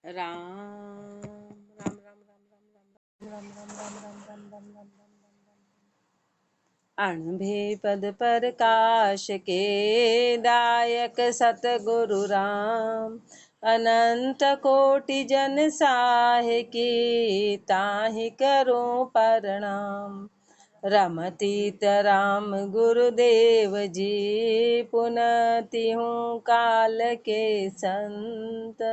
राम राम राम राम राम राम राम राम राम राम राम राम अणभे पद प्रकाश के दायक सतगुरु राम अनंत कोटि जन साहे की ताहि करो प्रणाम। रमतीत राम गुरुदेव जी पुनति हूँ काल के संत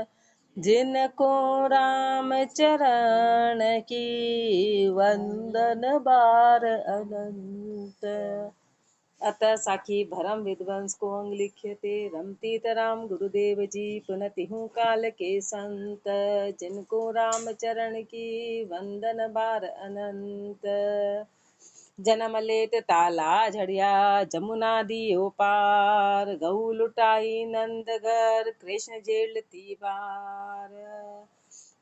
जिनको राम चरण की वंदन बार अनंत। अतः साखी भरम विद्वंस को अंग लिख्यते रमतीत राम गुरुदेव जी पुनति हूँ काल के संत जिनको राम चरण की वंदन बार अनंत। जन्म लेत ताला झड़िया जमुना दियो पार गऊ लुटाई नंद घर कृष्ण जेल तीबार।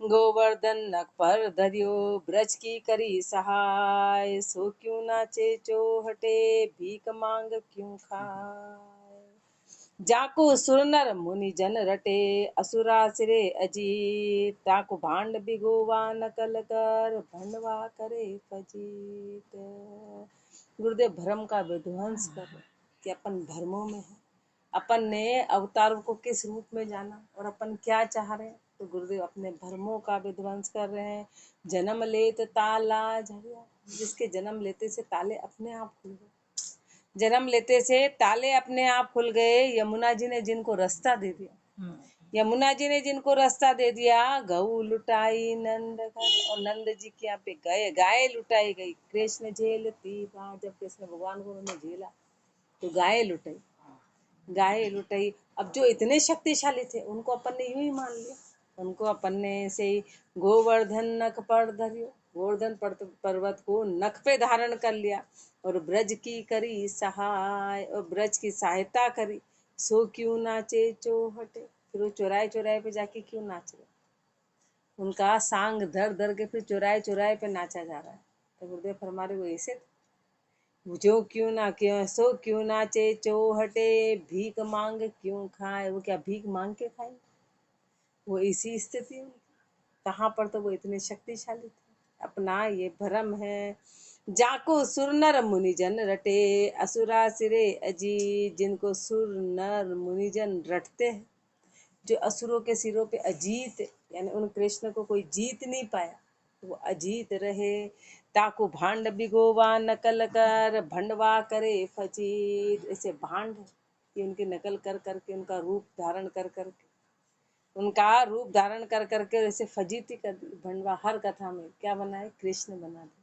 गोवर्धन नक पर धरियो ब्रज की करी सहाय सो क्यों नाचे चोहटे भीख मांग क्यों खाए। जाको सुर नर मुनि जन रटे असुरा सिरे अजीत ताको भांड बिगोवा नकल कर भंडवा करे फजीत। गुरुदेव भ्रम का विध्वंस कर कि अपन भ्रमों में है, अपन ने अवतार को किस रूप में जाना और अपन क्या चाह रहे हैं। तो गुरुदेव अपने भ्रमों का विध्वंस कर रहे हैं। जन्म लेत ताला झड़िया, जिसके जन्म लेते से ताले अपने आप खुल गए। जन्म लेते से ताले अपने आप खुल गए। यमुना जी ने जिनको रास्ता दे दिया, यमुना जी ने जिनको रास्ता दे दिया। गऊ लुटाई नंद घर, और नंद जी के यहाँ पे गए गाय लुटाई गई। कृष्ण झेलती बार, जब कृष्ण भगवान को उन्होंने झेला तो गाय लुटाई, गाय लुटाई। अब जो इतने शक्तिशाली थे उनको अपन ने यूं ही मान लिया। उनको अपन ने से गोवर्धन नख पर धरियो, गोवर्धन पर्वत को नख पे धारण कर लिया और ब्रज की करी सहाय, और ब्रज की सहायता करी। सो क्यों नाचे चौहटे, फिर वो चौराहे चौराहे पे जाके क्यों नाच रहे। उनका सांग धर धर के फिर चौराहे चौराहे पे नाचा जा रहा है। तो गुरुदेव फरमा रहे वो ऐसे जो क्यों ना क्यों सो क्यों नाचे चौहटे भीख मांग क्यों खाए। वो क्या भीख मांग के खाए, वो इसी स्थिति में। कहाँ पर तो वो इतने शक्तिशाली थे। अपना ये भ्रम है। जाको सुर नर मुनिजन रटे असुरा सिरे अजीत, जिनको सुर नर मुनिजन रटते हैं, जो असुरों के सिरों पे अजीत, यानी उन कृष्ण को कोई जीत नहीं पाया, वो अजीत रहे। ताको भांड बिगोवा नकल कर भंडवा करे फजीत, ऐसे भांड कि उनकी नकल कर करके, उनका रूप धारण कर करके, उनका रूप धारण कर करके ऐसे फजीती कर दी। भंडवा हर कथा में क्या बनाए, कृष्ण बना दे।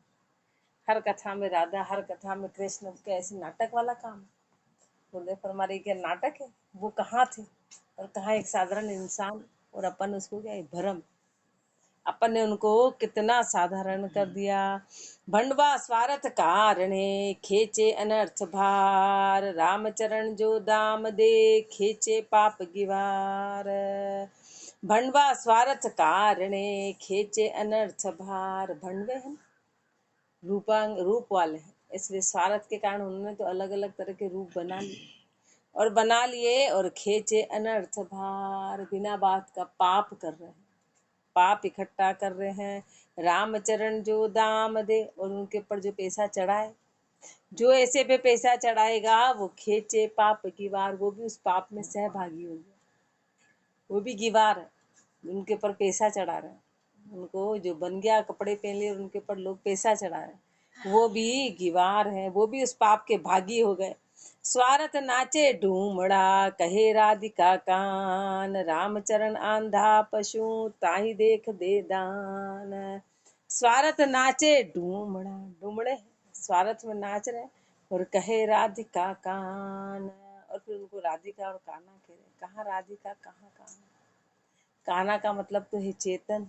हर कथा में राधा, हर कथा में कृष्ण, के ऐसे नाटक वाला काम। बोले पर हमारे क्या नाटक है, वो कहाँ थे और कहाँ एक साधारण इंसान, और अपन उसको क्या भ्रम, अपन ने उनको कितना साधारण कर दिया। भंडवा स्वार्थ कारणे खेचे अनर्थ भार, रामचरण जो दाम दे खेचे पाप गिवार। भंडवा स्वार्थ कारणे खेचे अनर्थ भार, भंडवे हैं रूपांग रूप वाले हैं, इसलिए स्वार्थ के कारण उन्होंने तो अलग अलग तरह के रूप बना लिए और खेचे अनर्थ भार, बिना बात का पाप कर रहे हैं, पाप इकट्ठा कर रहे हैं। रामचरण जो दाम दे, और उनके ऊपर जो पैसा चढ़ाए, जो ऐसे पे पैसा चढ़ाएगा वो खेचे पाप की वार, वो भी उस पाप में सहभागी हो गया, वो भी गिवार है। उनके ऊपर पैसा चढ़ा रहे हैं, उनको जो बन गया कपड़े पहन लिए और उनके ऊपर लोग पैसा चढ़ा रहे हैं, वो भी गिवार है, वो भी उस पाप के भागी हो गए। स्वार्थ नाचे ढूमड़ा कहे राधिका कान, रामचरण आंधा पशु ताही देख दे दान। स्वार्थ नाचे ढूमड़ा, ढूमड़े स्वार्थ में नाच रहे और कहे राधिका कान, और फिर उनको राधिका और कान्हा कह रहे। कहाँ राधिका कहाँ कान्हा। कान्हा का मतलब तो है चेतन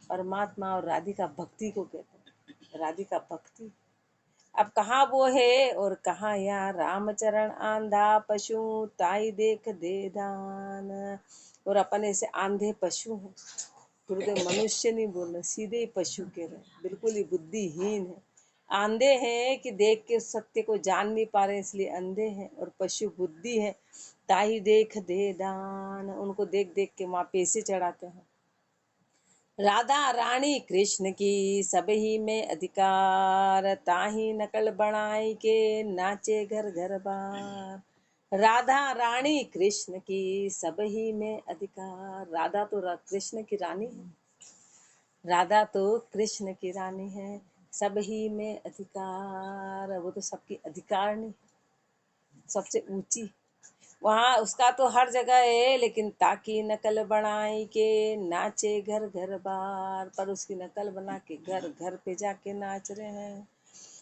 परमात्मा, और राधिका भक्ति को कहते हैं, राधिका भक्ति। अब कहाँ वो है और कहाँ यहाँ। रामचरण आंधा पशु ताई देख दे दान, और अपन ऐसे आंधे पशु हैं। गुरुदेव मनुष्य नहीं बोल रहे, सीधे ही पशु कह रहे, बिल्कुल ही बुद्धिहीन है। आंधे हैं कि देख के सत्य को जान नहीं पा रहे, इसलिए अंधे हैं, और पशु बुद्धि है। ताई देख दे दान, उनको देख देख के वहाँ पैसे चढ़ाते हैं, राधा रानी कृष्ण की सब ही में अधिकार, ताही नकल बनाई के नाचे घर घर बार। राधा रानी कृष्ण की सब ही में अधिकार। राधा तो कृष्ण की रानी है, राधा तो कृष्ण की रानी है। सब ही में अधिकार, वो तो सबकी अधिकारणी, सबसे ऊंची। वहाँ उसका तो हर जगह है, लेकिन ताकि नकल बनाई के नाचे घर घर बार। पर उसकी नकल बना के घर घर पे जाके नाच रहे हैं।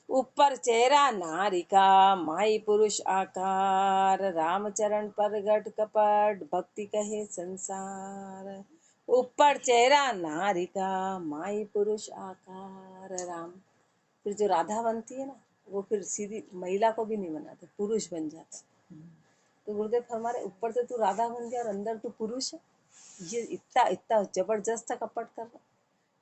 ऊपर चेहरा नारी का, माई पुरुष आकार, रामचरण पर गट कपट, भक्ति कहे संसार। ऊपर चेहरा नारी का, माई पुरुष आकार, राम। फिर जो राधा बनती है ना, वो फिर सीधी महिला को भी नहीं बनाते, पुरुष बन जाता। तो गुरुदेव फरमा रहे, ऊपर से तू राधा बन गया और अंदर तू पुरुष है। ये इतना इतना जबरदस्त कपट कर रहा,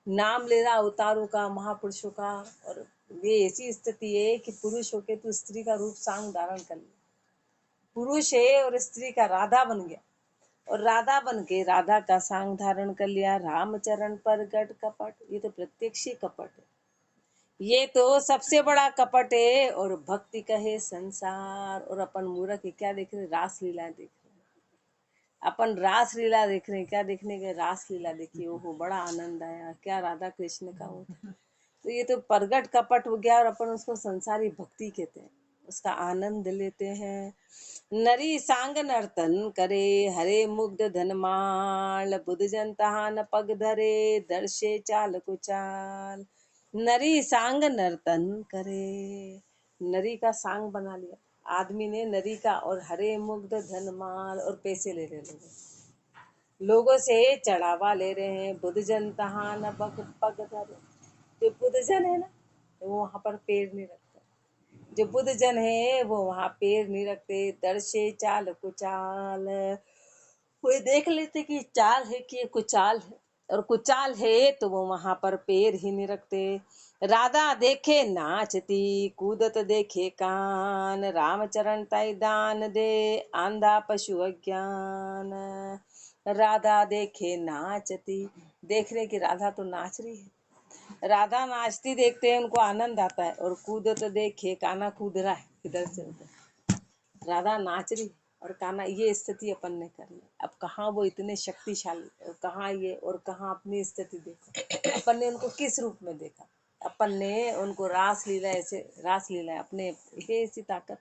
नाम ले रहा अवतारों का, महापुरुषों का। और ये ऐसी स्थिति है कि पुरुष होके तू स्त्री का रूप सांग धारण कर लिया। पुरुष है और स्त्री का राधा बन गया, और राधा बन के राधा का सांग धारण कर लिया। रामचरण पर गट कपट, ये तो प्रत्यक्ष ही कपट है, ये तो सबसे बड़ा कपट है। और भक्ति कहे संसार। और अपन मूर्ख है, क्या देख रहे, रास लीला देख रहे। अपन रास लीला देख रहे हैं, क्या देखने गए, रास लीला देखिए। ओहो बड़ा आनंद आया, क्या राधा कृष्ण का वो था। तो ये तो प्रगट कपट हो गया, और अपन उसको संसारी भक्ति कहते हैं, उसका आनंद लेते हैं। नरी सांग नर्तन करे, हरे मुग्ध धनमाल, बुध जन तहा न पग धरे, दर्शे चाल कुचाल। नरी सांग नर्तन करे, नरी का सांग बना लिया आदमी ने, नरी का। और हरे मुग्ध धनमाल, और पैसे ले रहे लोगों से, चढ़ावा ले रहे हैं। बुध जन तहा न पग पग धरे, जो बुध जन है ना, वो वहां पर पैर नहीं रखता। जो बुध जन है वो वहां पैर नहीं रखते। दर्शे चाल कुचाल, कोई देख लेते कि चाल है कि ये कुचाल है, और कुचाल है तो वो वहां पर पैर ही नहीं रखते। राधा देखे नाचती, कूदत देखे कान, रामचरण ताई दान दे, आंधा पशु अज्ञान। राधा देखे नाचती, देख रहे कि राधा तो नाच रही है। राधा नाचती देखते हैं, उनको आनंद आता है। और कूदत देखे, काना कूद रहा है इधर से उधर, राधा नाच रही और कान्हा, ये स्थिति अपन ने कर ली। अब कहाँ वो इतने शक्तिशाली, और कहाँ ये, और कहाँ अपनी स्थिति देखो। अपन ने उनको किस रूप में देखा, अपन ने उनको रास लीला, ऐसे रास लीला अपने ऐसी ताकत,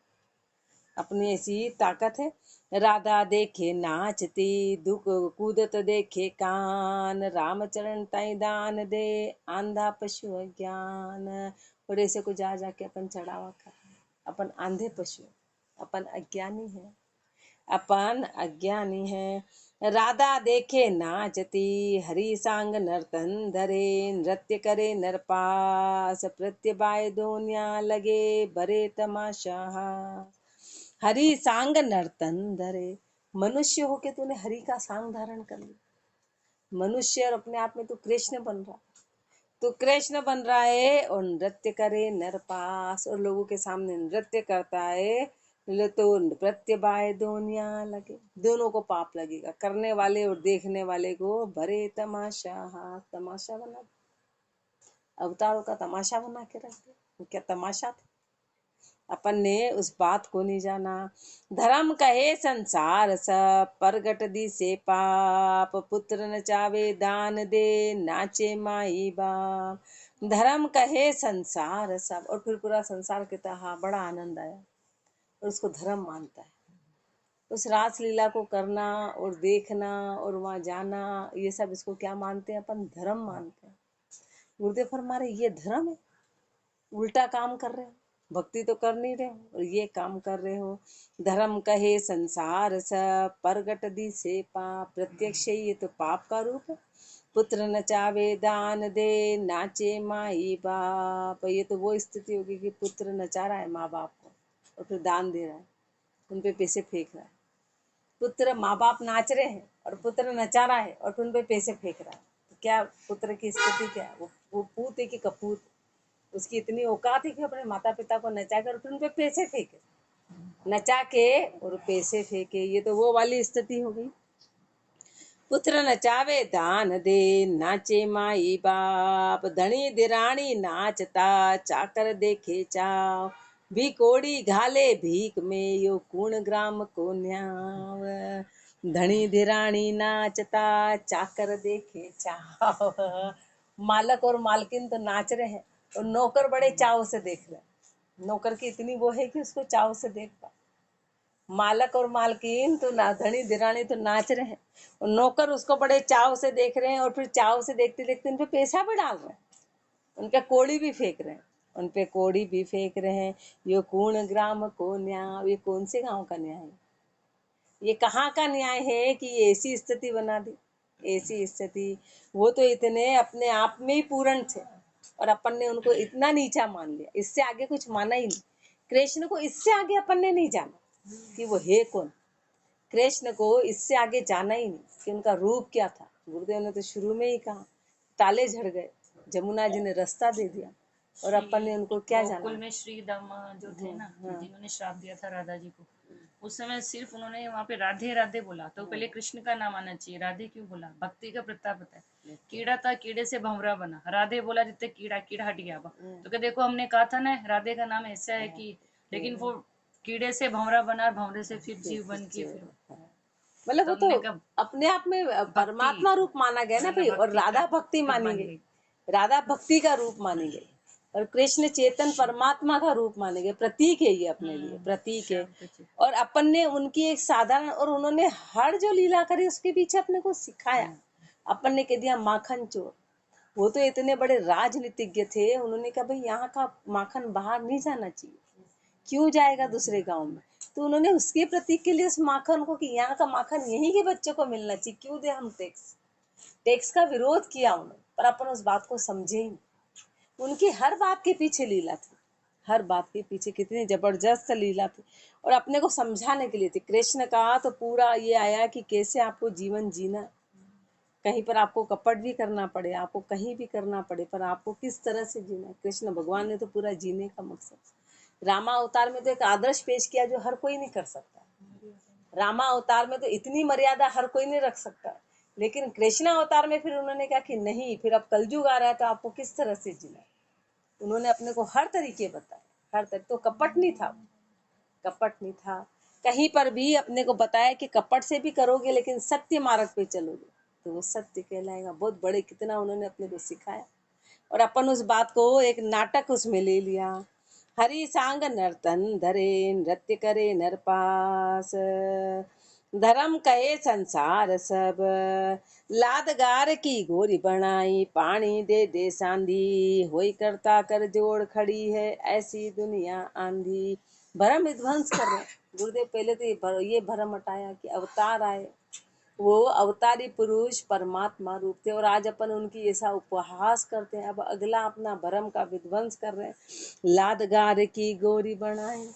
अपनी ऐसी ताकत है। राधा देखे नाचती, दुख कूदत देखे कान, रामचरण ताई दान दे, आंधा पशु अज्ञान। और ऐसे को जा जाके अपन चढ़ावा कर, अपन आंधे पशु, अपन अज्ञानी है, अपन अज्ञानी है। राधा देखे नाचती, हरि सांग नर्तन धरे, नृत्य करे नरपास, प्रत्यवाय दोनिया लगे, बरे तमाशा। हरि सांग नर्तन धरे, मनुष्य होके तूने हरि का सांग धारण कर लिया। मनुष्य और अपने आप में तू कृष्ण बन रहा, तो कृष्ण बन रहा है। और नृत्य करे नरपास, और लोगों के सामने नृत्य करता है। तो प्रत्यवाय दोनिया लगे, दोनों को पाप लगेगा, करने वाले और देखने वाले को। भरे तमाशा, हाथ तमाशा बना, अवतारों का तमाशा बना के रख दे। क्या तमाशा था, अपन ने उस बात को नहीं जाना। धर्म कहे संसार सब, परगट दी से पाप, पुत्र न चावे दान दे, नाचे माई बाप। धर्म कहे संसार सब, और फिर पूरा संसार कहता हाँ बड़ा आनंद आया, और उसको धर्म मानता है। उस रास लीला को करना और देखना और वहाँ जाना, ये सब इसको क्या मानते हैं, अपन धर्म मानते हैं। गुरुदेव फरमा रहे ये धर्म है, उल्टा काम कर रहे हो, भक्ति तो कर नहीं रहे हो और ये काम कर रहे हो। धर्म कहे संसार सब, परगट दी से पाप, प्रत्यक्ष ये तो पाप का रूप है। पुत्र न चावे दान दे, नाचे माई बाप, ये तो वो स्थिति होगी कि पुत्र नचा रहा है माँ बाप को और फिर दान दे रहा है, उन पे पैसे फेंक रहा है। पुत्र, माँ बाप नाच रहे हैं और पुत्र नचा रहा है और फिर उन पे पैसे फेंक रहा है, तो क्या पुत्र की स्थिति क्या है, वो पूत है कि कपूत। उसकी इतनी औकात है कि अपने माता पिता को नचा कर फिर उन पे पैसे फेंके, नचा के और पैसे फेंके, ये तो वो वाली स्थिति हो गई। पुत्र नचावे दान दे, नाचे माई बाप, धनी दिराणी नाचता, चाकर देखे चाव, भी कोड़ी घाले भीख में, यो कुण ग्राम को न्याव। धनी दिराणी नाचता, चाकर देखे चाव। मालक और मालकिन तो नाच रहे हैं और नौकर बड़े चाव से देख रहे हैं। नौकर की इतनी वो है कि उसको चाव से देख पा। मालक और मालकिन तो ना, धनी दिरानी तो नाच रहे हैं और नौकर उसको बड़े चाव से देख रहे हैं और फिर चाव से देखते देखते उन पे पैसा भी डाल रहे हैं, उनके कोड़ी भी फेंक रहे हैं, उन पे कोड़ी भी फेंक रहे हैं। ये कौन ग्राम को न्याय, ये कौन से गांव का न्याय है? ये कहाँ का न्याय है कि ये ऐसी स्थिति बना दी, ऐसी स्थिति। वो तो इतने अपने आप में ही पूर्ण थे और अपन ने उनको इतना नीचा मान लिया, इससे आगे कुछ माना ही नहीं। कृष्ण को इससे आगे अपन ने नहीं जाना कि वो है कौन। कृष्ण को इससे आगे जाना ही नहीं कि उनका रूप क्या था। गुरुदेव ने तो शुरू में ही कहा, ताले झड़ गए, जमुना जी ने रास्ता दे दिया और अपन ने उनको क्या जाना। गोकुल में श्री दामा जो थे ना, जिन्होंने श्राप दिया था राधा जी को, उस समय सिर्फ उन्होंने वहाँ पे राधे राधे बोला, तो पहले कृष्ण का नाम आना चाहिए, राधे क्यों बोला? भक्ति का प्रताप है। कीड़ा था, कीड़े से भंवरा बना, राधे बोला जितने कीड़ा, कीड़ा हट गया। तो क्या देखो, हमने कहा था ना राधे का नाम ऐसा है कि, लेकिन वो कीड़े से भंवरा बना, भंवरे से फिर जीव बन के फिर मतलब वो तो अपने आप में परमात्मा रूप माना गया ना भाई। और राधा भक्ति मानी गई, राधा भक्ति का रूप मानी गई और कृष्ण चेतन परमात्मा का रूप माने गए। प्रतीक है ये अपने लिए, प्रतीक है। और अपन ने उनकी एक साधारण, और उन्होंने हर जो लीला करी उसके पीछे अपने को सिखाया। अपन ने कह दिया माखन चोर, वो तो इतने बड़े राजनीतिज्ञ थे, उन्होंने कहा भाई यहाँ का माखन बाहर नहीं जाना चाहिए, क्यों जाएगा दूसरे गांव में। तो उन्होंने उसके प्रतीक के लिए उस माखन को कि यहाँ का माखन यहीं के बच्चों को मिलना चाहिए, क्यों दे हम टैक्स। टैक्स का विरोध किया उन्होंने, पर अपन उस बात को समझे ही। उनकी हर बात के पीछे लीला थी, हर बात के पीछे कितनी जबरदस्त लीला थी और अपने को समझाने के लिए थी। कृष्ण का तो पूरा ये आया कि कैसे आपको जीवन जीना, कहीं पर आपको कपट भी करना पड़े, आपको कहीं भी करना पड़े, पर आपको किस तरह से जीना। कृष्ण भगवान ने तो पूरा जीने का मकसद, रामा अवतार में तो एक आदर्श पेश किया जो हर कोई नहीं कर सकता। रामा अवतार में तो इतनी मर्यादा हर कोई नहीं रख सकता, लेकिन कृष्ण अवतार में फिर उन्होंने कहा कि नहीं, फिर अब कलयुग आ रहा है तो आपको किस तरह से जीना। उन्होंने अपने को हर तरीके बताए, हर तरीके। तो कपट नहीं था, कपट नहीं था कहीं पर भी। अपने को बताया कि कपट से भी करोगे लेकिन सत्य मार्ग पे चलोगे तो वो सत्य कहलाएगा। बहुत बड़े कितना उन्होंने अपने को सिखाया और अपन उस बात को एक नाटक उसमें ले लिया। हरि सांग नर्तन धरे, नृत्य करे नरपास, धर्म कहे संसार सब, लादगार की गोरी बनाई, पानी दे दे सांधी, होई करता कर जोड़ खड़ी है ऐसी दुनिया आंधी। भरम विध्वंस कर रहे। गुरुदेव पहले तो ये भरम हटाया कि अवतार आए, वो अवतारी पुरुष परमात्मा रूप थे और आज अपन उनकी ऐसा उपहास करते हैं। अब अगला अपना भरम का विध्वंस कर रहे हैं। लादगार की गोरी बनाए,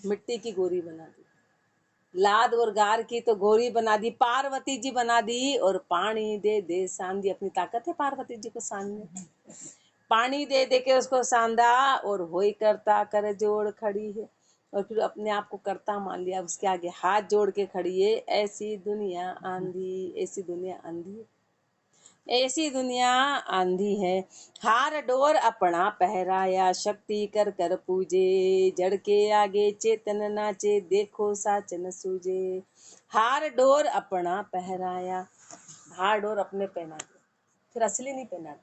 मिट्टी की गोरी बना दी, लाद और गार की तो गोरी बना दी, पार्वती जी बना दी। और पानी दे दे सांधी, अपनी ताकत है पार्वती जी को सानने, पानी दे दे के उसको सांधा और होई करता कर जोड़ खड़ी है। और फिर अपने आप को करता मान लिया, उसके आगे हाथ जोड़ के खड़ी है ऐसी दुनिया आंधी, ऐसी दुनिया आंधी, ऐसी दुनिया आंधी है। हार डोर अपना पहराया, शक्ति कर कर पूजे, जड़ के आगे चेतन नाचे, देखो साच न सूझे। हार डोर अपना पहराया, हार डोर अपने पहना दिया, फिर असली नहीं पहना,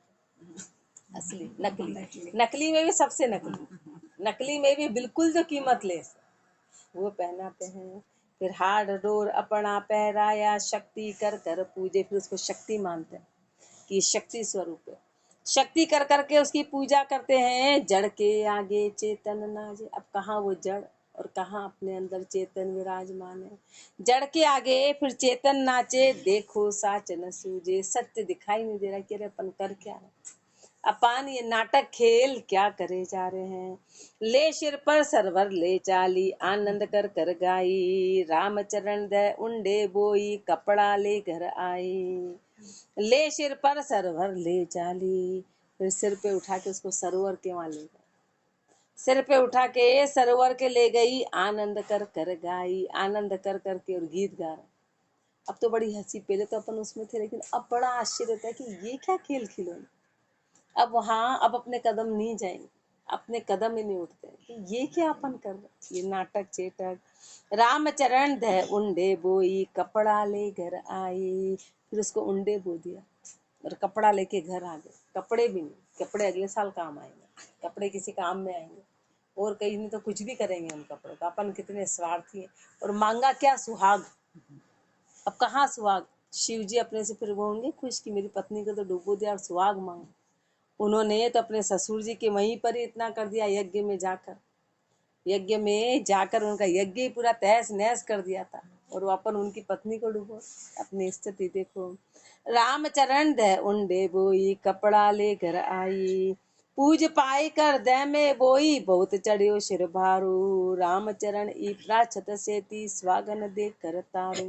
असली नकली, नकली में भी सबसे नकली, नकली में भी बिल्कुल जो कीमत ले वो पहनाते हैं। फिर हार डोर अपना पहराया, शक्ति कर कर पूजे, फिर उसको शक्ति मानते हैं कि शक्ति स्वरूप है। शक्ति कर करके उसकी पूजा करते हैं। जड़ के आगे चेतन नाचे, अब कहाँ वो जड़ और कहाँ अपने अंदर चेतन विराजमान है। जड़ के आगे फिर चेतन नाचे, देखो साच न सूझे, सत्य दिखाई नहीं दे रहा कि अरे अपन कर क्या रहे, अपन ये नाटक खेल क्या करे जा रहे हैं। ले सिर पर सरवर ले चाली, आनंद कर कर गाई, रामचरण दे उंडे बोई, कपड़ा ले घर आई। ले सिर पर सरवर ले चाली, फिर सिर पे उठा के उसको सरोवर के वहां ले गए, सिर पे उठा के सरोवर के ले गई, आनंद कर कर गाई, आनंद कर कर के और गीत गा रहे। अब तो बड़ी हंसी, पहले तो अपन उसमें थे, लेकिन अब बड़ा आश्चर्य होता है कि ये क्या खेल खिलौने। अब वहाँ अब अपने कदम नहीं जाएंगे, अपने कदम ही नहीं उठते कि ये क्या अपन कर रहे, ये नाटक चेटक। रामचरण धय उंडे बोई, कपड़ा ले घर आई। फिर उसको उंडे बो दिया और कपड़ा लेके घर आ गए। कपड़े भी नहीं, कपड़े अगले साल काम आएंगे, कपड़े किसी काम में आएंगे, और कहीं नहीं तो कुछ भी करेंगे हम कपड़ों का। अपन कितने स्वार्थी हैं। और मांगा क्या, सुहाग। अब कहाँ सुहाग, शिव जी अपने से फिर वो होंगे खुश कि मेरी पत्नी को तो डुबो दिया और सुहाग मांग। उन्होंने तो अपने ससुर जी के वहीं पर ही इतना कर दिया, यज्ञ में जाकर, यज्ञ में जाकर उनका यज्ञ ही पूरा तहस नहस कर दिया था। और वो अपन उनकी पत्नी को डुबो। अपनी स्थिति देखो। रामचरण दे उंडे बोई, कपड़ा ले घर आई। पूज पाई कर दे में बोई, बहुत चढ़ियो सिर भारू। रामचरण ई प्राछत सेती, स्वागन दे कर तारू।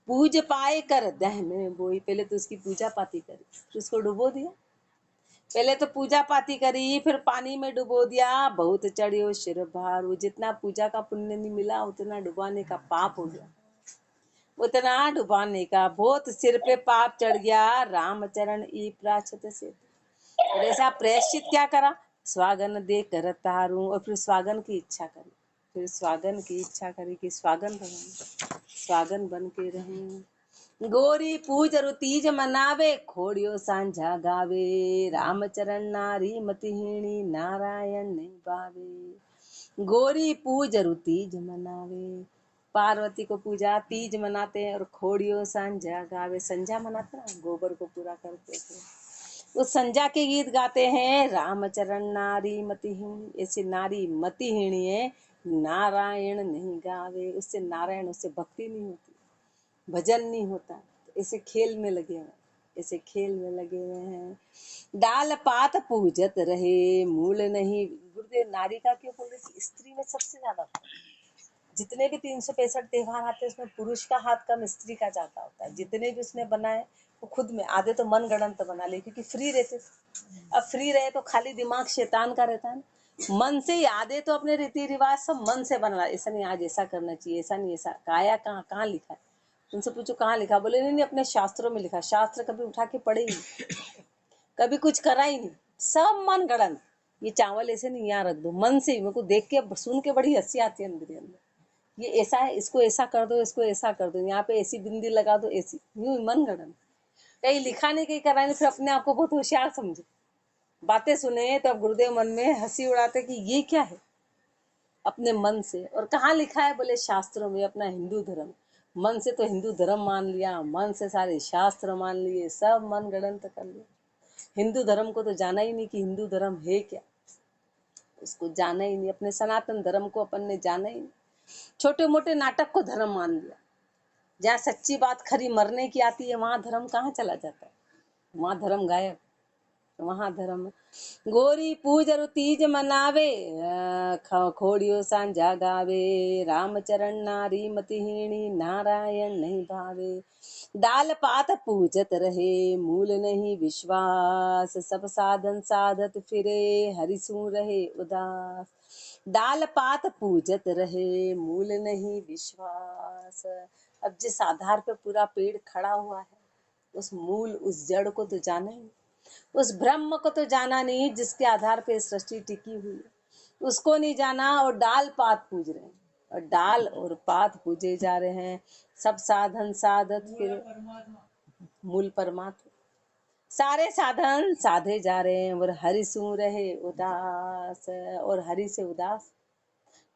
पूज पाए कर दह में बोई, पहले तो उसकी पूजा पाती करी, फिर उसको डुबो दिया। पहले तो पूजा पाती करी, फिर पानी में डुबो दिया। बहुत चढ़ियो सिर भारू, जितना पूजा का पुण्य नहीं मिला उतना डुबाने का पाप हो गया, उतना डुबाने का बहुत सिर पे पाप चढ़ गया। रामचरण ई प्राछत से, और ऐसा प्रायश्चित क्या करा, स्वागन दे कर तारू। और फिर स्वागन की इच्छा करी, फिर स्वागन की इच्छा करी कि स्वागन भगवान, स्वागन बन के रहें। गोरी पूज रुतीज मनावे, खोड़ियो सांझा गावे। रामचरण नारी मतिहीणी, नारायण नहीं भावे। गोरी पूज रुतीज मनावे, पार्वती को पूजा तीज मनाते हैं, और खोड़ियो सांझा गावे, संझा मनाते ना, गोबर को पूरा करते थे। उस संजा के गीत गाते हैं। रामचरण नारी मतिहीणी, ऐसे नारी मतिहीणी है, नारायण नहीं गावे। उससे नारायण, उससे भक्ति नहीं होती, भजन नहीं होता। तो ऐसे खेल में लगे हुए, ऐसे खेल में लगे हुए हैं। डाल पात पूजत रहे, मूल नहीं। गुरुदेव नारी का क्यों बोल रहे कि स्त्री में सबसे ज्यादा फर्क है। जितने भी 365 त्योहार आते हैं उसमें पुरुष का हाथ कम, स्त्री का ज्यादा होता है। जितने भी उसने बनाए वो खुद में, आधे तो मन गढ़ंत बना ले, क्योंकि फ्री रहते थे। अब फ्री रहे तो खाली दिमाग शैतान का रहता है ना, मन से ही आधे तो अपने रीति रिवाज सब मन से बना। ऐसा नहीं आज ऐसा करना चाहिए, ऐसा नहीं, ऐसा काया कहाँ कहाँ लिखा है। उनसे पूछो कहाँ लिखा, बोले नहीं नहीं अपने शास्त्रों में लिखा। शास्त्र कभी उठा के पढ़े ही नहीं, कभी कुछ करा ही नहीं, सब मन गढ़ंत। ये चावल ऐसे नहीं, यहाँ रख दो, मन से ही। मेरे को देख के सुन के बड़ी हंसी आती है अंदर अंदर, ये ऐसा है, इसको ऐसा कर दो, इसको ऐसा कर दो, यहाँ पे ऐसी बिंदी लगा दो, ऐसी, यूं मन गढ़ंत। कहीं लिखा नहीं, कहीं करा नहीं, फिर अपने आप को बहुत होशियार समझे। बातें सुने तो अब गुरुदेव मन में हंसी उड़ाते कि ये क्या है, अपने मन से। और कहाँ लिखा है, बोले शास्त्रों में, अपना हिंदू धर्म। मन से तो हिंदू धर्म मान लिया, मन से सारे शास्त्र मान लिए, सब मन गढ़ंत कर लिया। हिंदू धर्म को तो जाना ही नहीं कि हिंदू धर्म है क्या, उसको जाना ही नहीं। अपने सनातन धर्म को अपन ने जाना ही नहीं। छोटे मोटे नाटक को धर्म मान लिया। जहाँ सच्ची बात खरी मरने की आती है वहां धर्म कहाँ चला जाता है, वहां धर्म गायब, वहां धर्म। गोरी पूज रु तीज मनावे, खोड़ियो सांझा गावे। रामचरण नारी मतिहीणी, नारायण नहीं भावे। डाल पात पूजत रहे, मूल नहीं विश्वास। सब साधन साधत फिरे, हरिसू रहे उदास। डाल पात पूजत रहे, मूल नहीं विश्वास। अब जिस आधार पे पूरा पेड़ खड़ा हुआ है, उस मूल, उस जड़ को तो जाना ही, उस ब्रह्म को तो जाना नहीं जिसके आधार पे सृष्टि टिकी हुई है, उसको नहीं जाना। और डाल पात पूज रहे हैं, और डाल और पात पूजे जा रहे हैं। सब साधन साधत फिर मूल परमात्मा, सारे साधन साधे जा रहे हैं, और हरि सू रहे उदास। और हरि से उदास,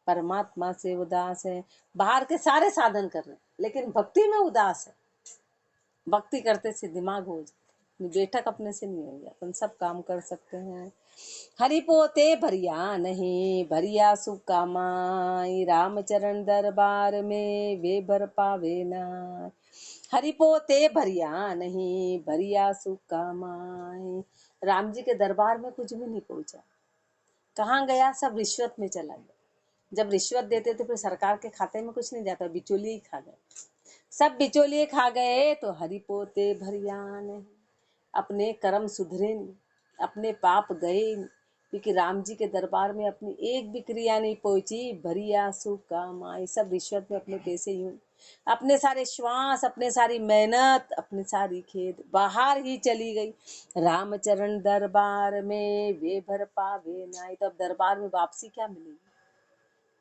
परमात्मा से उदास है। बाहर के सारे साधन कर रहे हैं लेकिन भक्ति में उदास है। भक्ति करते से दिमाग हो जाए, बैठक अपने से नहीं होगी, अपन सब काम कर सकते हैं। हरि पोते भरिया नहीं, भरिया सुख कामाई। रामचरण दरबार में वे भर पावे ना। हरि पोते भरिया नहीं, भरिया सुख कामाई। राम जी के दरबार में कुछ भी नहीं पहुंचा, कहाँ गया, सब रिश्वत में चला गया। जब रिश्वत देते थे फिर सरकार के खाते में कुछ नहीं जाता, बिचौलिए ही खा गए, सब बिचौलिए खा गए। तो हरि पोते भरिया नहीं, अपने कर्म सुधरे नहीं, अपने पाप गए नहीं, क्योंकि राम जी के दरबार में अपनी एक भी क्रिया नहीं पहुंची। भरिया सुख काम आई, सब रिश्वत में अपने पैसे यूं अपने सारे श्वास, अपने सारी मेहनत, अपनी सारी खेद बाहर ही चली गई। रामचरण दरबार में वे भर पावे नाई। तो अब दरबार में वापसी क्या मिलेगी?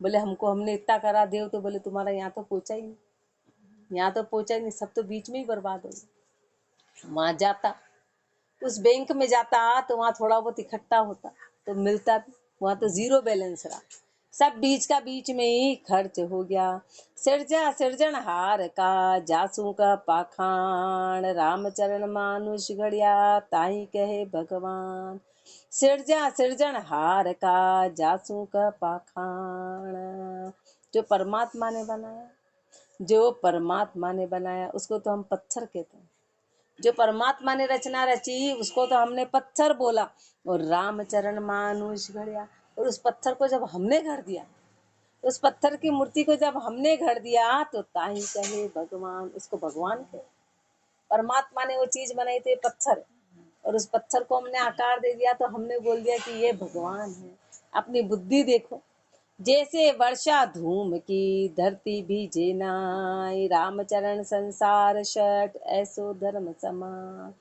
बोले हमको, हमने इतना करा देव, तो बोले तुम्हारा यहाँ तो पहुंचा ही नहीं, यहाँ तो पहुंचा ही नहीं, सब तो बीच में ही बर्बाद हो गया। वहां जाता, उस बैंक में जाता तो वहां थोड़ा बहुत इकट्ठा होता तो मिलता भी, वहां तो जीरो बैलेंस रहा, सब बीच का बीच में ही खर्च हो गया। सिरजा सिरजनहार का जासू का पाखान, रामचरण मानुष घड़िया ताई कहे भगवान। सिरजा सिरजनहार का जासू का पाखान। जो परमात्मा ने बनाया, जो परमात्मा ने बनाया उसको तो हम पत्थर कहते हैं। जो परमात्मा ने रचना रची उसको तो हमने पत्थर बोला। और रामचरण मानुष गढ़िया, और उस पत्थर को जब हमने गढ़ दिया, उस पत्थर की मूर्ति को जब हमने गढ़ दिया तो ताही कहे भगवान, उसको भगवान कहे। परमात्मा ने वो चीज बनाई थी पत्थर, और उस पत्थर को हमने आकार दे दिया तो हमने बोल दिया कि ये भगवान है। अपनी बुद्धि देखो, जैसे वर्षा धूम की धरती भीजे नाय, रामचरण संसार शट ऐसो धर्म समान।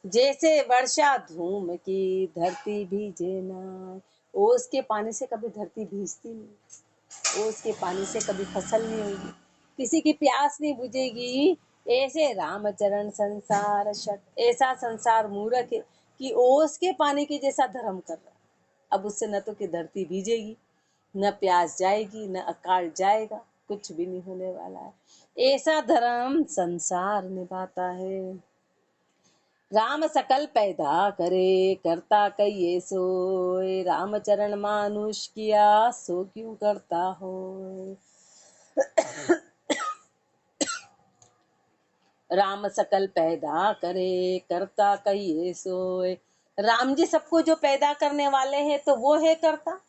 जैसे वर्षा धूम की धरती भीजे नाय, ओस के पानी से कभी धरती भीजती नहीं, ओस के पानी से कभी फसल नहीं होगी, किसी की प्यास नहीं बुझेगी। ऐसे रामचरण संसार शट, ऐसा संसार मूर्ख है कि ओस के पानी के जैसा धर्म कर रहा। अब उससे न तो कि धरती भीजेगी, न प्यास जाएगी, न अकाल जाएगा, कुछ भी नहीं होने वाला है। ऐसा धर्म संसार निभाता है। राम सकल पैदा करे करता कहिए सोय, रामचरण मानुष किया सो क्यों करता हो। राम सकल पैदा करे करता कहिए सोय। राम जी सबको जो पैदा करने वाले हैं तो वो है करता।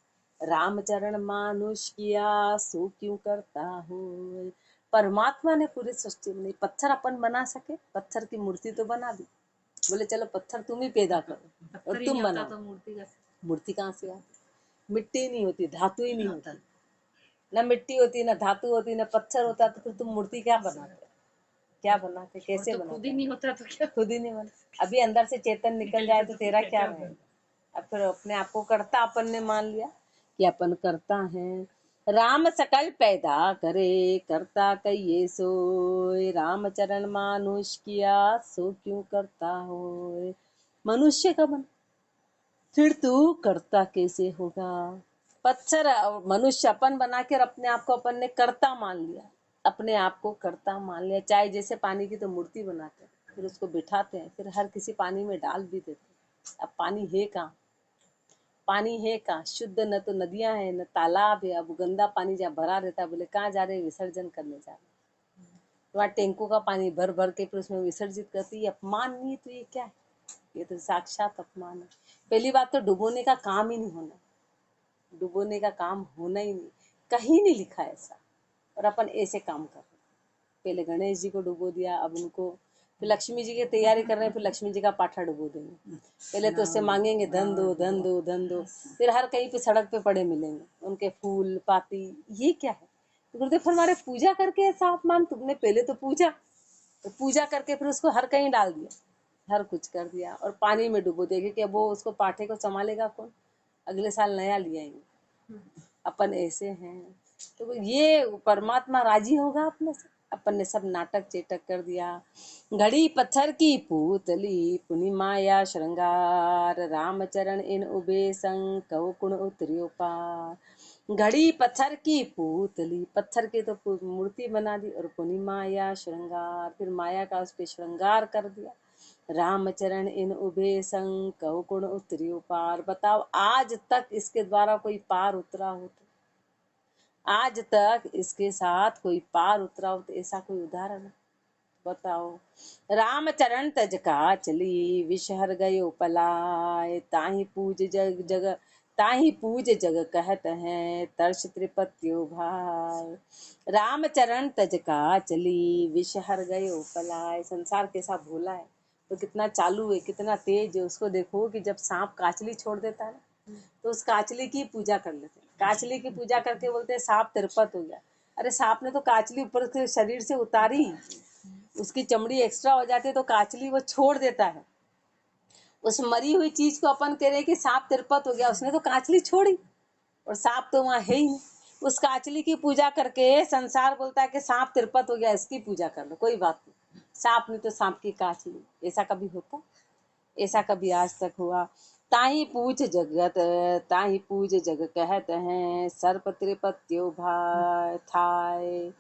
रामचरण मानुष किया सो क्यों करता हो। परमात्मा ने पूरी सृष्टि बनाई। पत्थर अपन बना सके, पत्थर की मूर्ति तो बना दी, बोले चलो पत्थर तुम ही पैदा करो और तुम बनाओ। तो मूर्ति कहाँ से आती? मिट्टी नहीं होती, धातु ही नहीं होती, न मिट्टी होती, न धातु होती, न पत्थर होता, तो फिर तुम मूर्ति क्या बनाते? क्या बनाते, कैसे तो बनाते? खुद ही नहीं होता तो क्या? खुद ही नहीं बना। अभी अंदर से चेतन निकल जाए तो तेरा क्या रहेगा? अब फिर अपने आप को करता अपन ने मान लिया कि अपन करता है। राम सकल पैदा करे करता कहिए सोय, रामचरण मानुष किया सो क्यों करता हो। मनुष्य का बन, फिर तू करता कैसे होगा? पत्थर मनुष्य अपन बना के अपने आप को अपन ने करता मान लिया, अपने आप को करता मान लिया। चाहे जैसे पानी की तो मूर्ति बनाते हैं, फिर उसको बिठाते हैं, फिर हर किसी पानी में डाल भी देते हैं। अब पानी है कहाँ? पानी है कहाँ? शुद्ध न तो नदियां हैं, न तालाब है। अब गंदा पानी जहाँ भरा रहता है, बोले कहाँ जा रहे? विसर्जन करने जा रहे। वहाँ टैंकों का पानी भर भर के फिर उसमें विसर्जित करती है। अपमान नहीं है तो ये क्या है? ये तो साक्षात अपमान है। पहली बात तो डुबोने का काम ही नहीं होना, डुबोने का काम होना ही नहीं, कहीं नहीं लिखा ऐसा, और अपन ऐसे काम कर रहे। पहले गणेश जी को डुबो दिया, अब उनको, फिर लक्ष्मी जी की तैयारी कर रहे हैं, फिर लक्ष्मी जी का पाठा डुबो देंगे। पहले तो उससे मांगेंगे धन दो धन दो धन दो, फिर हर कहीं पे सड़क पे पड़े मिलेंगे उनके फूल पाती। ये क्या है? तो गुरुदेव हमारे पूजा करके ऐसा अपमान? तुमने पहले तो पूजा, तो पूजा करके फिर उसको हर कहीं डाल दिया, हर कुछ कर दिया, और पानी में डुबो देंगे कि अब वो उसको पाठे को संभालेगा कौन? अगले साल नया ले आएंगे। अपन ऐसे हैं, तो ये परमात्मा राजी होगा अपने से? अपन ने सब नाटक चेटक कर दिया। घड़ी पत्थर की पूतली पुनि माया श्रृंगार, रामचरण इन उबे संग कहो कुण उतरियो पार। घड़ी पत्थर की पूतली, पत्थर की तो मूर्ति बना दी, और पुनि माया श्रृंगार, फिर माया का उस पर श्रृंगार कर दिया। रामचरण इन उभे संग कहो कुण उतरियो पार। बताओ आज तक इसके द्वारा कोई पार उतरा हो? तो आज तक इसके साथ कोई पार उतरा हो तो ऐसा कोई उदाहरण बताओ। रामचरण तज का चली विषहर गयो पलाय, ताही पूज जग जग ताही पूज जग कहत हैं तर्ष त्रिपत्यो भाई। रामचरण तज का चली विषहर गयो पलाय। संसार कैसा भोला है, तो कितना चालू है, कितना तेज है। उसको देखो कि जब सांप काचली छोड़ देता है तो उस काचली की पूजा कर लेते हैं, काचली की पूजा करके बोलते हैं सांप तिरपत हो गया। अरे सांप ने तो काचली ऊपर के शरीर से उतारी, उसकी चमड़ी एक्स्ट्रा हो जाती है तो काचली वो छोड़ देता है। उस मरी हुई चीज को अपन कह रहे कि सांप तिरपत हो गया, उसने तो काचली छोड़ी और सांप तो वहां है ही नहीं। उस काचली की पूजा करके संसार बोलता है कि सांप तिरपत हो गया, इसकी पूजा कर लो, कोई बात नहीं, सांप नहीं तो सांप की काचली। ऐसा कभी होता? ऐसा कभी आज तक हुआ? ताही पूछ जगत, ताही पूज जग कहत हैं, सर्प त्रिपत्यो भाय थाय।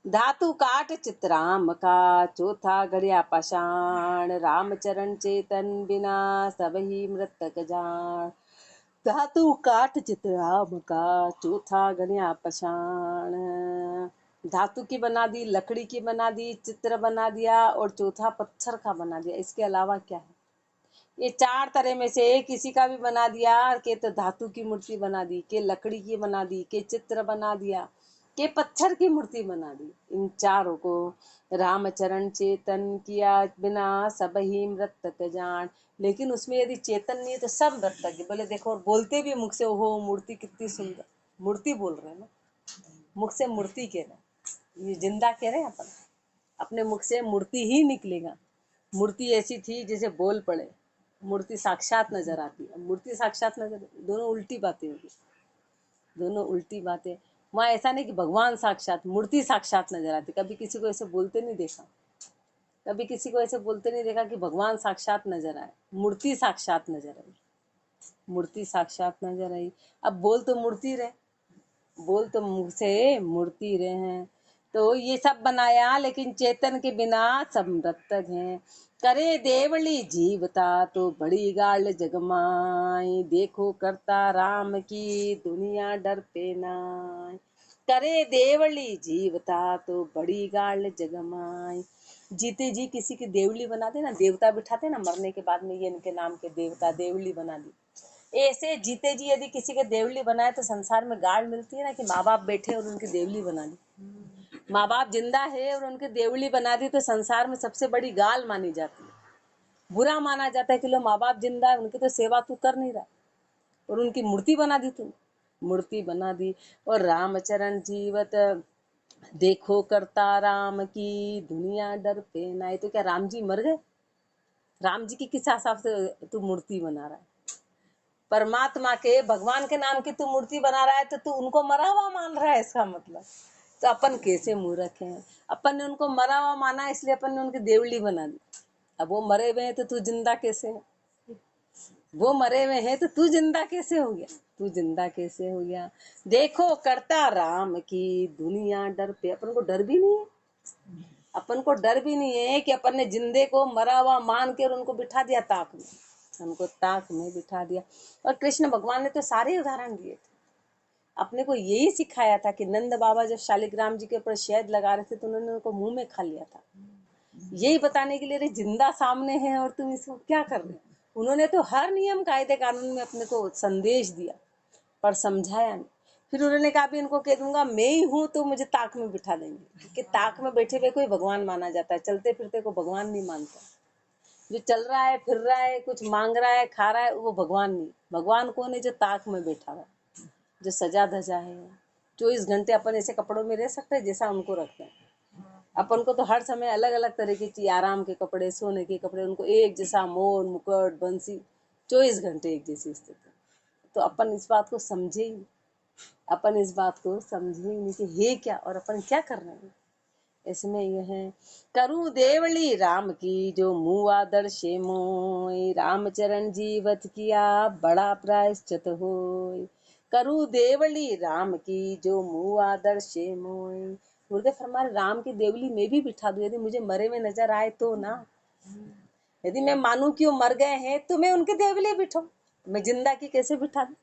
धातु काट चितराम का, चौथा गढ़िया पाषाण, रामचरण चेतन बिना सब ही मृतक जान। धातु काट चितराम का, चौथा गढ़िया पाषाण। धातु की बना दी, लकड़ी की बना दी, चित्र बना दिया और चौथा पत्थर का बना दिया। इसके अलावा क्या है? ये चार तरह में से किसी का भी बना दिया कि तो धातु की मूर्ति बना दी, के लकड़ी की बना दी, के चित्र बना दिया, के पत्थर की मूर्ति बना दी। इन चारों को रामचरण चेतन किया बिना सब ही मृतक जान। लेकिन उसमें यदि चेतन नहीं है तो सब मृतक है। बोले देखो, और बोलते भी मुख से, ओहो मूर्ति कितनी सुंदर, मूर्ति बोल रहे हैं ना, मुख से मूर्ति कह रहे हैं, ये जिंदा कह रहे हैं अपन, अपने मुख से मूर्ति ही निकलेगा। मूर्ति ऐसी थी जैसे बोल पड़े, मूर्ति साक्षात नजर आती है। मूर्ति साक्षात नजर, दोनों उल्टी बातें होगी, दोनों उल्टी बातें। वहाँ ऐसा नहीं कि भगवान साक्षात, मूर्ति साक्षात नजर आती। कभी किसी को ऐसे बोलते नहीं देखा, कभी किसी को ऐसे बोलते नहीं देखा कि भगवान साक्षात नजर आए, मूर्ति साक्षात नजर आई, मूर्ति साक्षात नजर आई। अब बोल तो मूर्ति रहे, बोल तो मुख से मूर्ति रहे हैं। तो ये सब बनाया लेकिन चेतन के बिना सब मृतक हैं। करे देवली जीवता तो बड़ी गाल जगमाई, देखो करता राम की दुनिया डर पे नाय। करे देवली जीवता तो बड़ी गाल जगमाई। जीते जी किसी की देवली बना दे ना, देवता बिठाते ना मरने के बाद में, ये इनके नाम के देवता, देवली बना दी। ऐसे जीते जी यदि किसी के देवली बनाए तो संसार में गाड़ मिलती है ना, कि माँ बाप बैठे और उनकी देवली बना दी। माँ बाप जिंदा है और उनकी देवली बना दी तो संसार में सबसे बड़ी गाल मानी जाती है, बुरा माना जाता है कि लो माँ बाप जिंदा है, उनकी तो सेवा तू कर नहीं रहा और उनकी मूर्ति बना दी तू, मूर्ति बना दी। और रामचरण जीवत देखो करता राम की दुनिया डर पे ना। तो क्या राम जी मर गए? राम जी की किस हिसाब से तू मूर्ति बना रहा है? परमात्मा के, भगवान के नाम की तू मूर्ति बना रहा है तो तू उनको मरा हुआ मान रहा है, इसका मतलब। तो अपन कैसे मूर्ख हैं, अपन ने उनको मरा हुआ माना इसलिए अपन ने उनकी देवली बना दी। अब वो मरे हुए हैं तो तू जिंदा कैसे है? वो मरे हुए हैं तो तू जिंदा कैसे हो गया? तू जिंदा कैसे हो गया? देखो करता राम की दुनिया डर पे। अपन को डर भी नहीं है, अपन को डर भी नहीं है कि अपन ने जिंदे को मरा हुआ मान के और उनको बिठा दिया ताक में, उनको ताक में बिठा दिया। और कृष्ण भगवान ने तो सारे उदाहरण दिए थे, अपने को यही सिखाया था कि नंद बाबा जब शालिग्राम जी के ऊपर शहद लगा रहे थे तो उन्होंने उनको मुंह में खा लिया था, यही बताने के लिए रे जिंदा सामने है और तुम इसको क्या कर रहे हो। उन्होंने तो हर नियम कायदे कानून में अपने को संदेश दिया पर समझाया नहीं। फिर उन्होंने कहा भी इनको कह दूंगा मैं ही हूं तो मुझे ताक में बिठा देंगे, क्योंकि ताक में बैठे हुए कोई भगवान माना जाता है, चलते फिरते को भगवान नहीं मानता। जो चल रहा है, फिर रहा है, कुछ मांग रहा है, खा रहा है, वो भगवान नहीं। भगवान कौन है? जो ताक में बैठा हुआ, जो सजा धजा है। 24 घंटे अपन ऐसे कपड़ों में रह सकते हैं जैसा उनको रखते हैं। अपन को तो हर समय अलग अलग तरह की चीज, आराम के कपड़े, सोने के कपड़े, उनको एक जैसा मोर मुकुट बंसी, 24 घंटे एक जैसी स्थिति। तो अपन इस बात को समझे ही, अपन इस बात को समझे ही नहीं कि हे क्या और अपन क्या कर रहे हैं। इसमें यह है, करूं देवली राम की जो मुआ दर्शे मोय, रामचरण जीवत किया बड़ा प्रायश्चित होय। करूं देवली राम की जो मुआ दर्शे मोय। गुरुदेव फरमा राम की देवली में भी बिठा दूं, यदि मुझे मरे हुए नजर आए तो ना। यदि मैं मानूं कि वो मर गए हैं तो मैं उनकी देवली बिठाऊं, मैं जिंदा की कैसे बिठा दूं?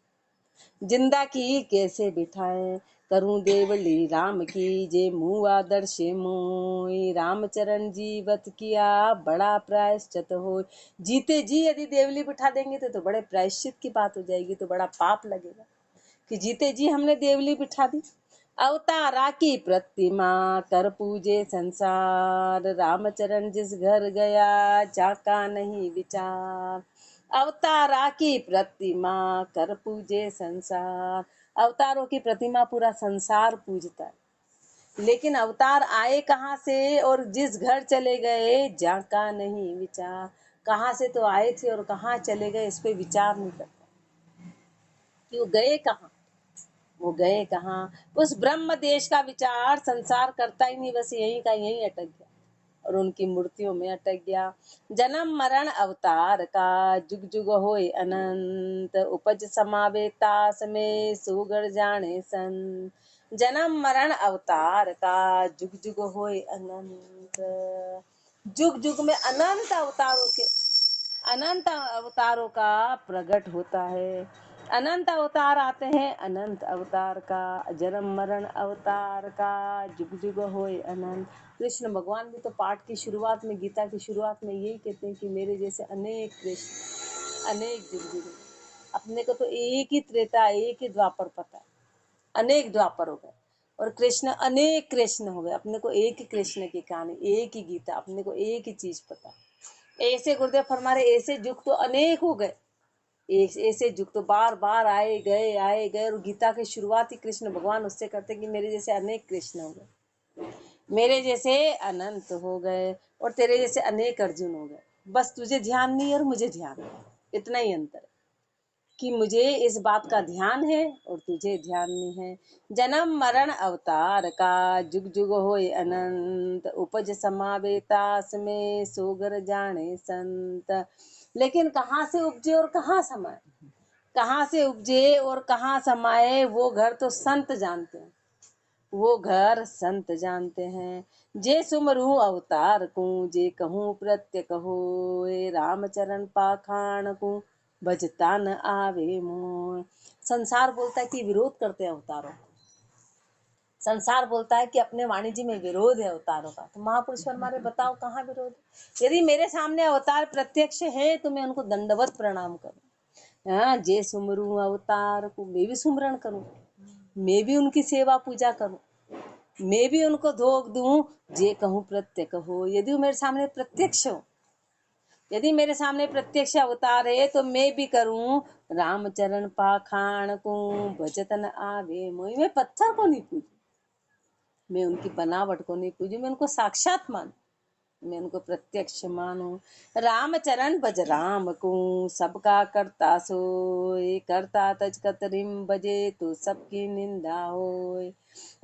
जिंदा की कैसे बिठाए। करूं देवली राम की जे मुआ दर्शे मोय, रामचरण जीवत किया बड़ा प्रायश्चित हो। जीते जी यदि देवली बिठा देंगे तो बड़े प्रायश्चित की बात हो जाएगी, तो बड़ा पाप लगेगा कि जीते जी हमने देवली बिठा दी। अवतारा की प्रतिमा कर पूजे संसार, रामचरण जिस घर गया जाका नहीं विचार। अवतारा की प्रतिमा कर पूजे संसार। अवतारों की प्रतिमा पूरा संसार पूजता है, लेकिन अवतार आए कहाँ से और जिस घर चले गए जाका नहीं विचार। कहाँ से तो आए थे और कहाँ चले गए इस पे विचार नहीं करता कि वो गए कहाँ, वो गए कहाँ। उस ब्रह्म देश का विचार संसार करता ही नहीं, बस यहीं का यहीं अटक गया और उनकी मूर्तियों में अटक गया। जन्म मरण अवतार का जुग जुग होए अनंत, उपज समावे तास में सुगर जाने संत। जन्म मरण अवतार का जुग जुग होए अनंत, जुग जुग में अनंत अवतारों के, अनंत अवतारों का प्रकट होता है। अनंत अवतार आते हैं, अनंत अवतार का जन्म मरण अवतार का जुग जुग होए अनंत। कृष्ण भगवान भी तो पाठ की शुरुआत में, गीता की शुरुआत में यही कहते हैं कि मेरे जैसे अनेक कृष्ण, अनेक जुग जुग। अपने को तो एक ही त्रेता, एक ही द्वापर पता है, अनेक द्वापर हो गए और कृष्ण अनेक कृष्ण हो गए। अपने को एक ही कृष्ण की कहानी, एक ही गीता, अपने को एक ही चीज पता। ऐसे गुरुदेव फरमा रहे ऐसे युग तो अनेक हो गए, एक ऐसे युग तो बार बार आए गए और गीता की शुरुआत ही कृष्ण भगवान उससे करते कि मेरे जैसे अनेक कृष्ण हो गए, मेरे जैसे अनंत हो गए और तेरे जैसे अनेक अर्जुन हो गए। बस तुझे ध्यान नहीं और मुझे ध्यान नहीं, इतना ही अंतर है कि मुझे इस बात का ध्यान है और तुझे ध्यान नहीं है। जन्म मरण अवतार का जुग जुग होए अनंत, उपज समावेतास में सोगर जाने संत। लेकिन कहाँ से उपजे और कहाँ समाए, कहाँ से उपजे और कहाँ समाए वो घर तो संत जानते हैं, वो घर संत जानते हैं। जे सुमरू अवतार को जे कहूँ प्रत्यक होए, रामचरण पाखान को भजता न आवे मोह। संसार बोलता है कि विरोध करते हैं अवतारों का, संसार बोलता है कि अपने वाणिज्य में विरोध है अवतारों का। तो महापुरुष हमारे बताओ कहाँ विरोध है। यदि मेरे सामने अवतार प्रत्यक्ष है तो मैं उनको दंडवत प्रणाम करूं। हाँ, जे सुमरू अवतार को मैं भी सुमरण करूं, मैं भी उनकी सेवा पूजा करूं, मैं भी उनको धोख दूं। जे कहूँ प्रत्यक्ष हो, यदि वो मेरे सामने प्रत्यक्ष हो, यदि मेरे सामने प्रत्यक्ष अवतार है तो मैं भी करूं रामचरण पाखान को भजतन आवे मोहि। मैं पत्थर को नहीं पूजू, मैं उनकी बनावट को नहीं पूजू, मैं उनको साक्षात मानू, मैं उनको प्रत्यक्ष मानू। रामचरण भज राम को सबका करता सोए, करता तज कतरिम बजे तो सबकी निंदा होए।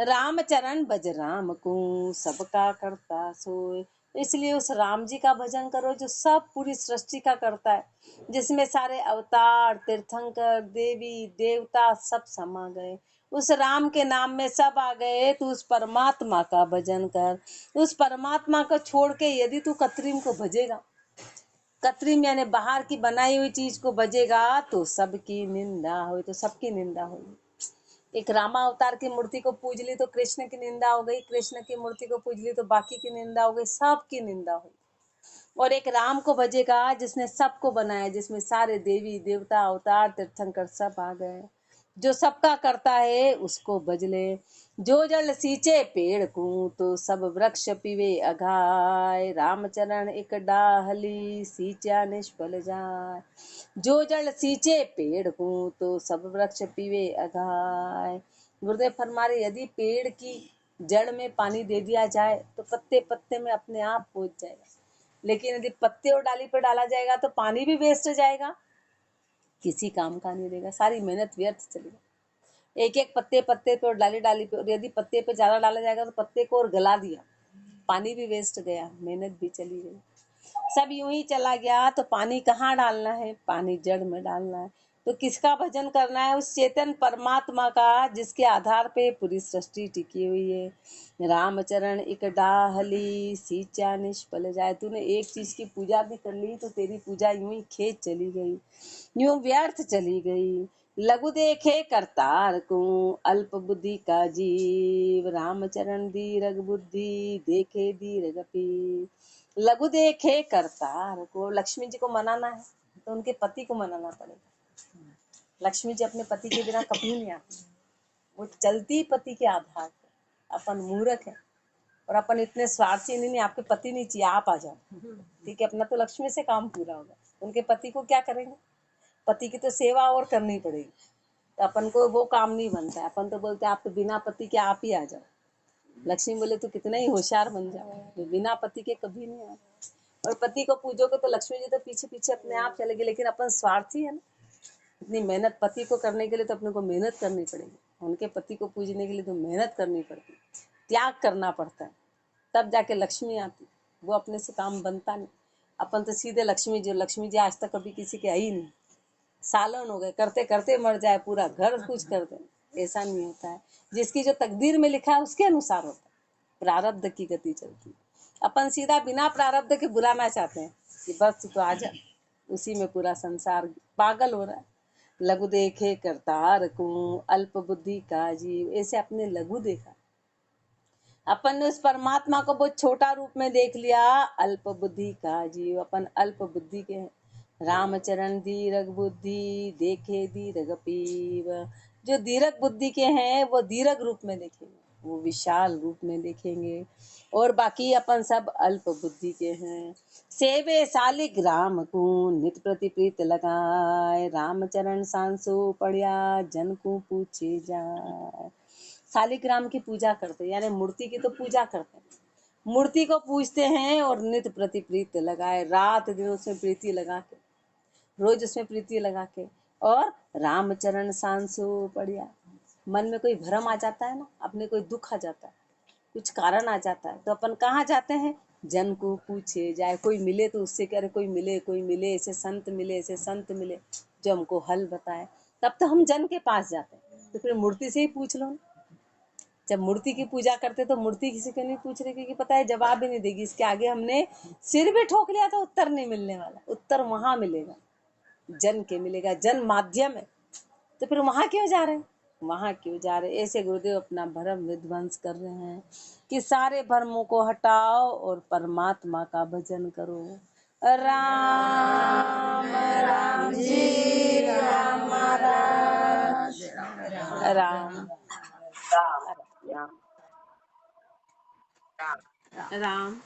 रामचरण भज राम को सबका करता सोए, इसलिए उस राम जी का भजन करो जो सब पूरी सृष्टि का करता है, जिसमें सारे अवतार तीर्थंकर देवी देवता सब समा गए। उस राम के नाम में सब आ गए। तू उस परमात्मा का भजन कर, उस परमात्मा को छोड़ के यदि तू कृत्रिम को भजेगा, कृत्रिम यानी बाहर की बनाई हुई चीज को भजेगा तो सबकी निंदा हो, तो सबकी निंदा होगी। एक रामा अवतार की मूर्ति को पूज ली तो कृष्ण की निंदा हो गई, कृष्ण की मूर्ति को पूज ली तो बाकी की निंदा हो गई, सबकी निंदा हुई। और एक राम को भजेगा जिसने सबको बनाया, जिसमें सारे देवी देवता अवतार तीर्थंकर सब आ गए, जो सबका करता है उसको भज ले। जो जल सींचे पेड़ को तो सब वृक्ष पीवे अघाय, रामचरण एक डाहली सींचा निष्फल जाय। जो जल सींचे पेड़ को तो सब वृक्ष पीवे अघाय। गुरुदेव फरमा रहे यदि पेड़ की जड़ में पानी दे दिया जाए तो पत्ते पत्ते में अपने आप पहुंच जाएगा, लेकिन यदि पत्ते और डाली पर डाला जाएगा तो पानी भी वेस्ट जाएगा, किसी काम का नहीं रहेगा, सारी मेहनत व्यर्थ चलेगा। एक एक पत्ते पत्ते पे और डाली डाली पे, और यदि पत्ते पे ज्यादा डाला जाएगा तो पत्ते को और गला दिया, पानी भी वेस्ट गया, मेहनत भी चली गई, सब यूं ही चला गया। तो पानी कहाँ डालना है, पानी जड़ में डालना है। तो किसका भजन करना है, उस चेतन परमात्मा का जिसके आधार पे पूरी सृष्टि टिकी हुई है। रामचरण एक डाहली सींचा निष्फल जाए। तूने एक चीज की पूजा भी कर ली तो तेरी पूजा यूं ही खेत चली गई, यूं व्यर्थ चली गई। लघु देखे करतार को अल्प बुद्धि का जीव, रामचरण दीर्घ बुद्धि देखे दीर्घ पीव। लघु देखे करतार को, लक्ष्मी जी को मनाना है तो उनके पति को मनाना पड़ेगा। लक्ष्मी जी अपने पति के बिना कभी नहीं आती, वो चलती पति के आधार पर। अपन मूर्ख है और अपन इतने स्वार्थी नहीं, आपके पति नहीं चाहिए आप आ जाओ, ठीक है, अपना तो लक्ष्मी से काम पूरा होगा, उनके पति को क्या करेंगे, पति की तो सेवा और करनी पड़ेगी। तो अपन को वो काम नहीं बनता है, अपन तो बोलते हैं आप तो बिना पति के आप ही आ जाओ, लक्ष्मी बोले तो कितना ही होशियार बन जाओ, बिना पति के कभी नहीं आए। और पति को पूजोगे तो लक्ष्मी जी तो पीछे पीछे अपने आप चलेगी, लेकिन अपन स्वार्थी है ना, इतनी मेहनत पति को करने के लिए तो अपने को मेहनत करनी पड़ेगी, उनके पति को पूजने के लिए तो मेहनत करनी पड़ती, त्याग करना पड़ता है, तब जाके लक्ष्मी आती। वो अपने से काम बनता नहीं, अपन तो सीधे लक्ष्मी जी आज तक कभी किसी के आई नहीं, सालन हो गए, करते करते मर जाए, पूरा घर कुछ कर दे, ऐसा नहीं होता है। जिसकी जो तकदीर में लिखा है उसके अनुसार होता है, प्रारब्ध की गति चलती है। अपन सीधा बिना प्रारब्ध के बुलाना चाहते हैं कि बस तू तो आ जा, उसी में पूरा संसार पागल हो रहा है। लघु देखे करतार को, अल्प बुद्धि का जीव, ऐसे अपने लघु देखा। अपन ने उस परमात्मा को बहुत छोटा रूप में देख लिया, अल्प बुद्धि का जीव, अपन अल्प बुद्धि के हैं। रामचरण दीर्घ बुद्धि देखे दीर्घ पीव, जो दीर्घ बुद्धि के हैं वो दीर्घ रूप में देखेंगे, वो विशाल रूप में देखेंगे, और बाकी अपन सब अल्प बुद्धि के हैं। सेवे सालिक राम को नित प्रति प्रीत लगाए, रामचरण सांसो पड़िया जन को पूछे जाए। शालिग्राम की पूजा करते हैं, यानी मूर्ति की तो पूजा करते हैं, मूर्ति को पूजते हैं और नित्य प्रति प्रीति लगाए, रात दिन उसमें प्रीति लगा के, रोज उसमें प्रीति लगा के। और रामचरण सांसो पड़िया, मन में कोई भ्रम आ जाता है ना, अपने कोई दुख आ जाता है, कुछ कारण आ जाता है, तो अपन कहाँ जाते हैं, जन को पूछे जाए। कोई मिले तो उससे कह रहे कोई मिले, ऐसे संत मिले, ऐसे संत मिले जो हमको हल बताए, तब तो हम जन के पास जाते हैं। तो फिर मूर्ति से ही पूछ लो। जब मूर्ति की पूजा करते तो मूर्ति किसी को नहीं पूछ रही, क्योंकि पता है जवाब ही नहीं देगी, इसके आगे हमने सिर भी ठोक लिया तो उत्तर नहीं मिलने वाला, उत्तर वहां मिलेगा, जन के मिलेगा, जन माध्यम है। तो फिर वहां क्यों जा रहे हैं, वहां क्यों जा रहे? ऐसे गुरुदेव अपना भरम विध्वंस कर रहे हैं कि सारे भरमों को हटाओ और परमात्मा का भजन करो। राम राम जी राम महाराज राम राम राम।